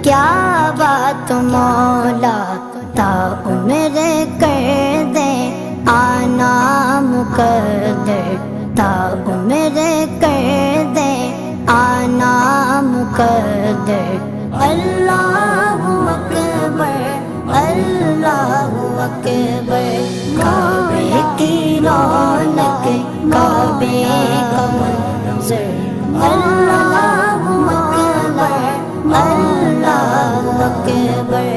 کیا بات مولا تا عمر کر دے آنا مقدر، تا عمر کر دے آنا مقدر۔ اللہ اکبر اللہ اکبر، کعبے کی رونق کعبے کا منظر، اللہ اکبر اللہ اکبر۔